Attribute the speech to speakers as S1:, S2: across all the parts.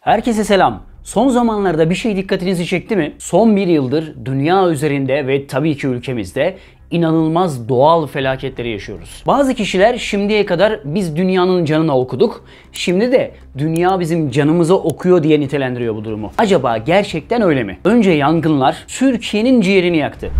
S1: Herkese selam. Son zamanlarda bir şey dikkatinizi çekti mi? Son bir yıldır dünya üzerinde ve tabii ki ülkemizde inanılmaz doğal felaketleri yaşıyoruz. Bazı kişiler şimdiye kadar biz dünyanın canına okuduk, şimdi de dünya bizim canımıza okuyor diye nitelendiriyor bu durumu. Acaba gerçekten öyle mi? Önce yangınlar Türkiye'nin ciğerini yaktı.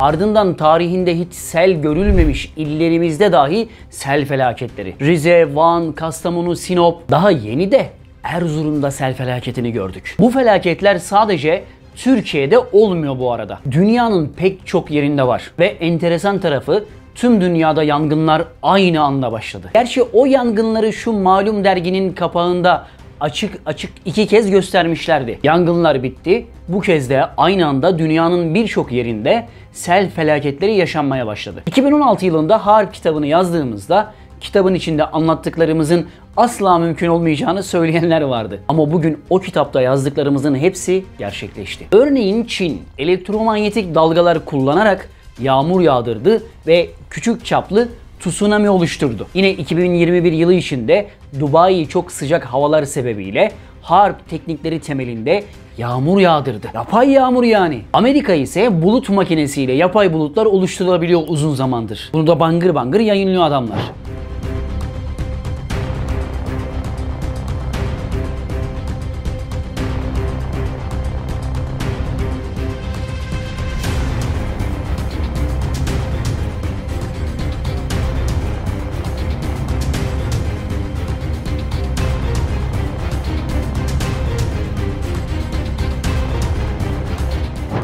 S1: Ardından tarihinde hiç sel görülmemiş illerimizde dahi sel felaketleri. Rize, Van, Kastamonu, Sinop, daha yeni de Erzurum'da sel felaketini gördük. Bu felaketler sadece Türkiye'de olmuyor bu arada. Dünyanın pek çok yerinde var ve enteresan tarafı tüm dünyada yangınlar aynı anda başladı. Gerçi o yangınları şu malum derginin kapağında açık iki kez göstermişlerdi. Yangınlar bitti. Bu kez de aynı anda dünyanın birçok yerinde sel felaketleri yaşanmaya başladı. 2016 yılında Harp kitabını yazdığımızda kitabın içinde anlattıklarımızın asla mümkün olmayacağını söyleyenler vardı. Ama bugün o kitapta yazdıklarımızın hepsi gerçekleşti. Örneğin Çin elektromanyetik dalgalar kullanarak yağmur yağdırdı ve küçük çaplı tsunami oluşturdu. Yine 2021 yılı içinde Dubai çok sıcak havalar sebebiyle harp teknikleri temelinde yağmur yağdırdı. Yapay yağmur yani. Amerika ise bulut makinesiyle yapay bulutlar oluşturulabiliyor uzun zamandır. Bunu da bangır bangır yayınlıyor adamlar.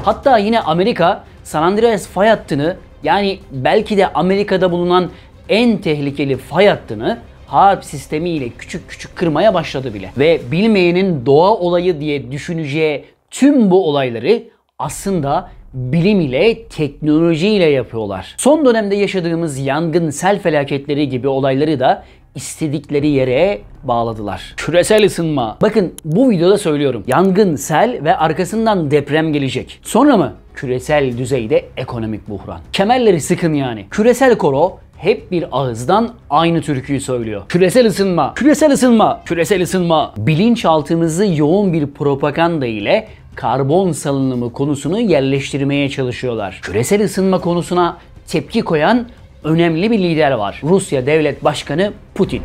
S1: Hatta yine Amerika San Andreas fay hattını, yani belki de Amerika'da bulunan en tehlikeli fay hattını harp sistemiyle küçük küçük kırmaya başladı bile. Ve bilmeyenin doğa olayı diye düşüneceği tüm bu olayları aslında bilim ile, teknoloji ile yapıyorlar. Son dönemde yaşadığımız yangın, sel felaketleri gibi olayları da istedikleri yere bağladılar. Küresel ısınma. Bakın bu videoda söylüyorum. Yangın, sel ve arkasından deprem gelecek. Sonra mı? Küresel düzeyde ekonomik buhran. Kemerleri sıkın yani. Küresel koro hep bir ağızdan aynı türküyü söylüyor. Küresel ısınma, küresel ısınma, küresel ısınma. Bilinçaltımızı yoğun bir propaganda ile karbon salınımı konusunu yerleştirmeye çalışıyorlar. Küresel ısınma konusuna tepki koyan önemli bir lider var. Rusya Devlet Başkanı Putin.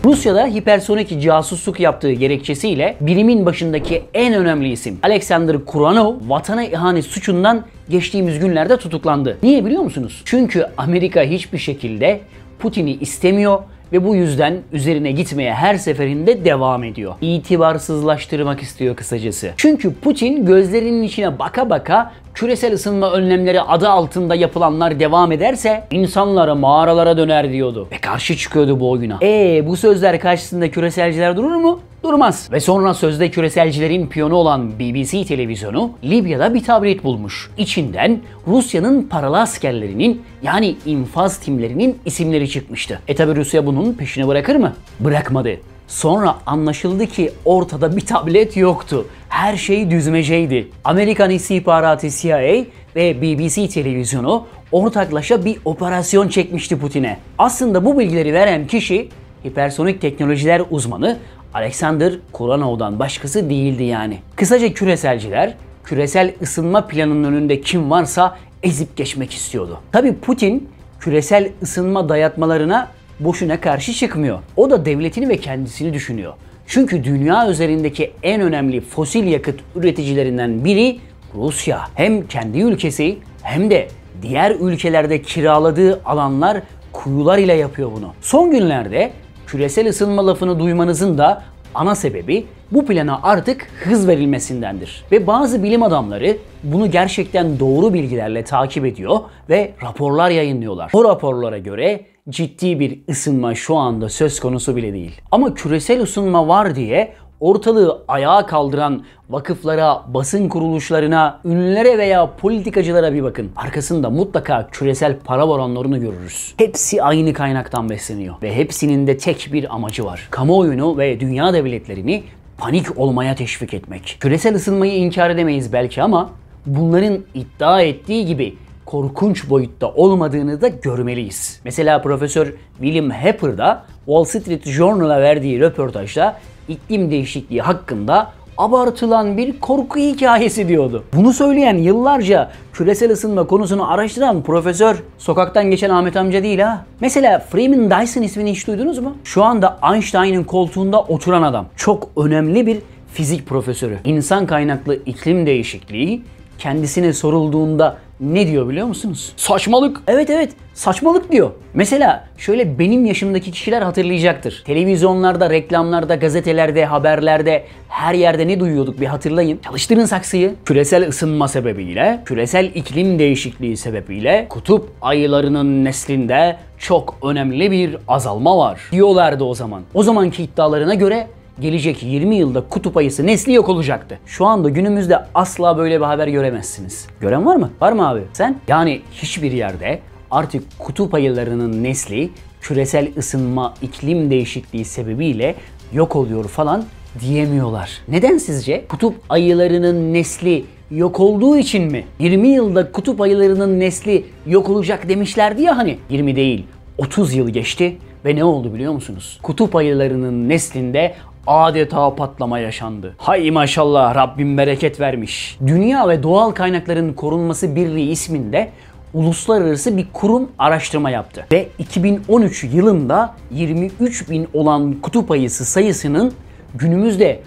S1: Rusya'da hipersonik casusluk yaptığı gerekçesiyle bilimin başındaki en önemli isim Alexander Kuranov vatana ihanet suçundan geçtiğimiz günlerde tutuklandı. Niye biliyor musunuz? Çünkü Amerika hiçbir şekilde Putin'i istemiyor ve bu yüzden üzerine gitmeye her seferinde devam ediyor. İtibarsızlaştırmak istiyor kısacası. Çünkü Putin gözlerinin içine baka baka küresel ısınma önlemleri adı altında yapılanlar devam ederse insanlara mağaralara döner diyordu. Ve karşı çıkıyordu bu oyuna. Bu sözler karşısında küreselciler durur mu? Durmaz. Ve sonra sözde küreselcilerin piyonu olan BBC televizyonu Libya'da bir tablet bulmuş. İçinden Rusya'nın paralı askerlerinin, yani infaz timlerinin isimleri çıkmıştı. Tabi Rusya bunun peşini bırakır mı? Bırakmadı. Sonra anlaşıldı ki ortada bir tablet yoktu. Her şey düzmeceydi. Amerikan istihbaratı CIA ve BBC televizyonu ortaklaşa bir operasyon çekmişti Putin'e. Aslında bu bilgileri veren kişi hipersonik teknolojiler uzmanı Alexander Kuranov'dan başkası değildi yani. Kısaca küreselciler küresel ısınma planının önünde kim varsa ezip geçmek istiyordu. Tabii Putin küresel ısınma dayatmalarına boşuna karşı çıkmıyor. O da devletini ve kendisini düşünüyor. Çünkü dünya üzerindeki en önemli fosil yakıt üreticilerinden biri Rusya. Hem kendi ülkesi hem de diğer ülkelerde kiraladığı alanlar, kuyular ile yapıyor bunu. Son günlerde küresel ısınma lafını duymanızın da ana sebebi bu plana artık hız verilmesindendir. Ve bazı bilim adamları bunu gerçekten doğru bilgilerle takip ediyor ve raporlar yayınlıyorlar. O raporlara göre ciddi bir ısınma şu anda söz konusu bile değil. Ama küresel ısınma var diye ortalığı ayağa kaldıran vakıflara, basın kuruluşlarına, ünlülere veya politikacılara bir bakın. Arkasında mutlaka küresel para varanlarını görürüz. Hepsi aynı kaynaktan besleniyor ve hepsinin de tek bir amacı var. Kamuoyunu ve dünya devletlerini panik olmaya teşvik etmek. Küresel ısınmayı inkar edemeyiz belki ama bunların iddia ettiği gibi korkunç boyutta olmadığını da görmeliyiz. Mesela Profesör William Hepper da Wall Street Journal'a verdiği röportajda iklim değişikliği hakkında abartılan bir korku hikayesi diyordu. Bunu söyleyen, yıllarca küresel ısınma konusunu araştıran profesör sokaktan geçen Ahmet amca değil ha. Mesela Freeman Dyson ismini hiç duydunuz mu? Şu anda Einstein'ın koltuğunda oturan adam. Çok önemli bir fizik profesörü. İnsan kaynaklı iklim değişikliği kendisine sorulduğunda ne diyor biliyor musunuz? Saçmalık. Evet, saçmalık diyor. Mesela şöyle benim yaşımdaki kişiler hatırlayacaktır. Televizyonlarda, reklamlarda, gazetelerde, haberlerde, her yerde ne duyuyorduk bir hatırlayın. Çalıştırın saksıyı. Küresel ısınma sebebiyle, küresel iklim değişikliği sebebiyle kutup ayılarının neslinde çok önemli bir azalma var diyorlardı o zaman. O zamanki iddialarına göre gelecek 20 yılda kutup ayısı nesli yok olacaktı. Şu anda günümüzde asla böyle bir haber göremezsiniz. Gören var mı? Var mı abi? Sen? Yani hiçbir yerde artık kutup ayılarının nesli küresel ısınma, iklim değişikliği sebebiyle yok oluyor falan diyemiyorlar. Neden sizce? Kutup ayılarının nesli yok olduğu için mi? 20 yılda kutup ayılarının nesli yok olacak demişlerdi ya hani. 20 değil, 30 yıl geçti ve ne oldu biliyor musunuz? Kutup ayılarının neslinde adeta patlama yaşandı. Hay maşallah, Rabbim bereket vermiş. Dünya ve Doğal Kaynakların Korunması Birliği isminde uluslararası bir kurum araştırma yaptı. Ve 2013 yılında 23.000 olan kutup ayısı sayısının günümüzde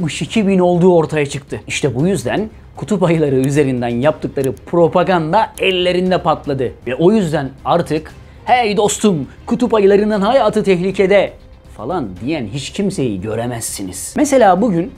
S1: 62.000 olduğu ortaya çıktı. İşte bu yüzden kutup ayıları üzerinden yaptıkları propaganda ellerinde patladı. Ve o yüzden artık "Hey dostum, kutup ayılarının hayatı tehlikede" falan diyen hiç kimseyi göremezsiniz. Mesela bugün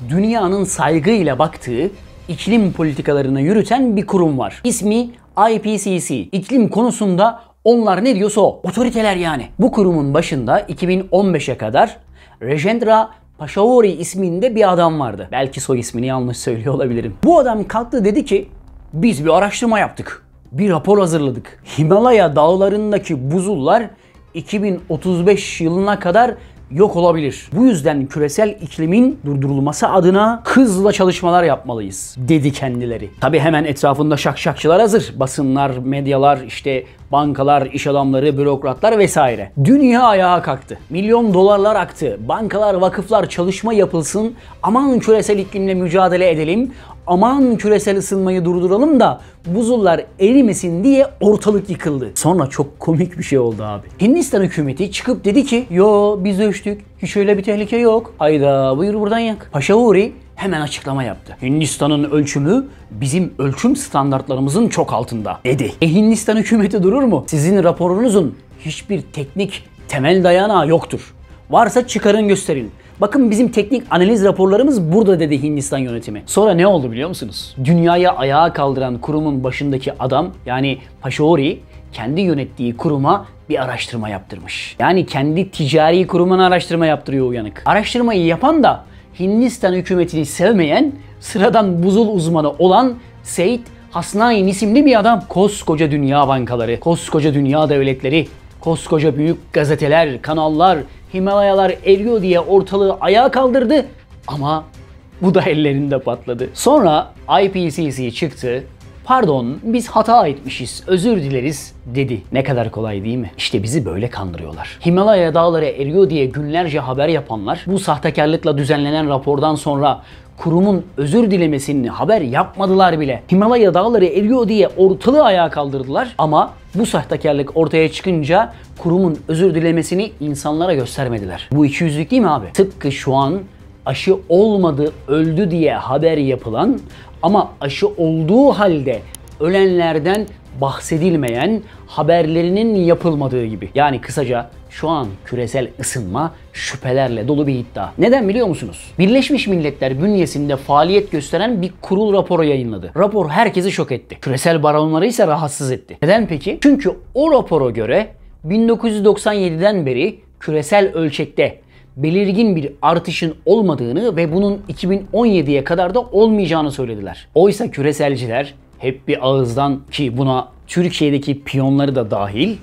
S1: dünyanın saygıyla baktığı iklim politikalarını yürüten bir kurum var. İsmi IPCC. İklim konusunda onlar ne diyorsa o. Otoriteler yani. Bu kurumun başında 2015'e kadar Rajendra Pachauri isminde bir adam vardı. Belki soy ismini yanlış söylüyor olabilirim. Bu adam kalktı, dedi ki biz bir araştırma yaptık. Bir rapor hazırladık. Himalaya dağlarındaki buzullar 2035 yılına kadar yok olabilir. Bu yüzden küresel iklimin durdurulması adına hızla çalışmalar yapmalıyız dedi kendileri. Tabi hemen etrafında şakşakçılar hazır. Basınlar, medyalar, işte bankalar, iş adamları, bürokratlar vesaire. Dünya ayağa kalktı. Milyon dolarlar aktı. Bankalar, vakıflar, çalışma yapılsın. Aman küresel iklimle mücadele edelim. Aman küresel ısınmayı durduralım da buzullar erimesin diye ortalık yıkıldı. Sonra çok komik bir şey oldu abi. Hindistan hükümeti çıkıp dedi ki yo biz ölçtük, hiç öyle bir tehlike yok. Hayda, buyur buradan yak. Pachauri hemen açıklama yaptı. Hindistan'ın ölçümü bizim ölçüm standartlarımızın çok altında dedi. Hindistan hükümeti durur mu? Sizin raporunuzun hiçbir teknik temel dayanağı yoktur. Varsa çıkarın gösterin. Bakın bizim teknik analiz raporlarımız burada dedi Hindistan yönetimi. Sonra ne oldu biliyor musunuz? Dünyaya ayağa kaldıran kurumun başındaki adam, yani Pachauri, kendi yönettiği kuruma bir araştırma yaptırmış. Yani kendi ticari kurumuna araştırma yaptırıyor uyanık. Araştırmayı yapan da Hindistan hükümetini sevmeyen, sıradan buzul uzmanı olan Seyit Hasnain isimli bir adam. Koskoca dünya bankaları, koskoca dünya devletleri, koskoca büyük gazeteler, kanallar, Himalayalar eriyor diye ortalığı ayağa kaldırdı ama bu da ellerinde patladı. Sonra IPCC çıktı, pardon biz hata etmişiz, özür dileriz dedi. Ne kadar kolay değil mi? İşte bizi böyle kandırıyorlar. Himalaya dağları eriyor diye günlerce haber yapanlar bu sahtekarlıkla düzenlenen rapordan sonra kurumun özür dilemesini haber yapmadılar bile. Himalaya dağları eriyor diye ortalığı ayağa kaldırdılar ama bu sahtekarlık ortaya çıkınca kurumun özür dilemesini insanlara göstermediler. Bu ikiyüzlülük değil mi abi? Tıpkı şu an aşı olmadı, öldü diye haber yapılan ama aşı olduğu halde ölenlerden bahsedilmeyen haberlerinin yapılmadığı gibi. Yani kısaca şu an küresel ısınma şüphelerle dolu bir iddia. Neden biliyor musunuz? Birleşmiş Milletler bünyesinde faaliyet gösteren bir kurul raporu yayınladı. Rapor herkesi şok etti. Küresel baronları ise rahatsız etti. Neden peki? Çünkü o rapora göre 1997'den beri küresel ölçekte belirgin bir artışın olmadığını ve bunun 2017'ye kadar da olmayacağını söylediler. Oysa küreselciler hep bir ağızdan, ki buna Türkiye'deki piyonları da dahil,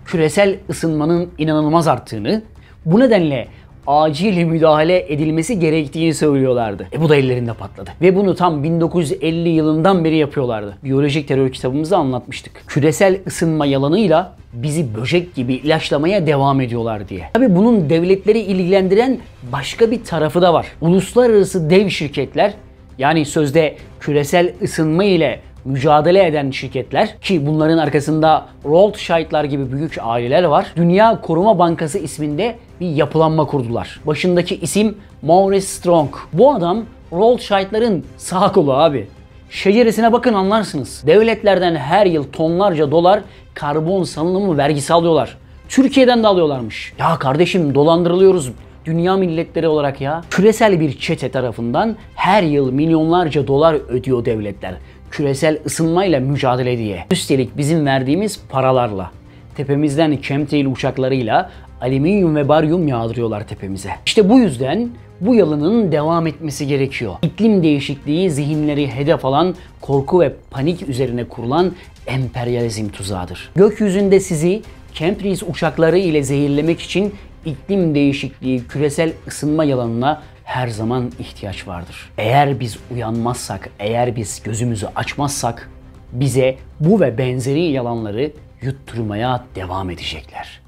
S1: küresel ısınmanın inanılmaz arttığını, bu nedenle acil müdahale edilmesi gerektiğini söylüyorlardı. Bu da ellerinde patladı. Ve bunu tam 1950 yılından beri yapıyorlardı. Biyolojik terör kitabımızda anlatmıştık. Küresel ısınma yalanıyla bizi böcek gibi ilaçlamaya devam ediyorlar diye. Tabii bunun devletleri ilgilendiren başka bir tarafı da var. Uluslararası dev şirketler, yani sözde küresel ısınma ile mücadele eden şirketler, ki bunların arkasında Rothschild'lar gibi büyük aileler var, Dünya Koruma Bankası isminde bir yapılanma kurdular. Başındaki isim Maurice Strong. Bu adam Rothschild'ların sağ kolu abi. Şeceresine bakın anlarsınız. Devletlerden her yıl tonlarca dolar karbon salınımı vergisi alıyorlar. Türkiye'den de alıyorlarmış. Ya kardeşim, dolandırılıyoruz dünya milletleri olarak ya. Küresel bir çete tarafından her yıl milyonlarca dolar ödüyor devletler küresel ısınmayla mücadele diye. Üstelik bizim verdiğimiz paralarla, tepemizden chemtrail uçaklarıyla alüminyum ve baryum yağdırıyorlar tepemize. İşte bu yüzden bu yalanın devam etmesi gerekiyor. İklim değişikliği zihinleri hedef alan, korku ve panik üzerine kurulan emperyalizm tuzağıdır. Gökyüzünde sizi chemtrail uçakları ile zehirlemek için iklim değişikliği, küresel ısınma yalanına her zaman ihtiyaç vardır. Eğer biz uyanmazsak, eğer biz gözümüzü açmazsak bize bu ve benzeri yalanları yutturmaya devam edecekler.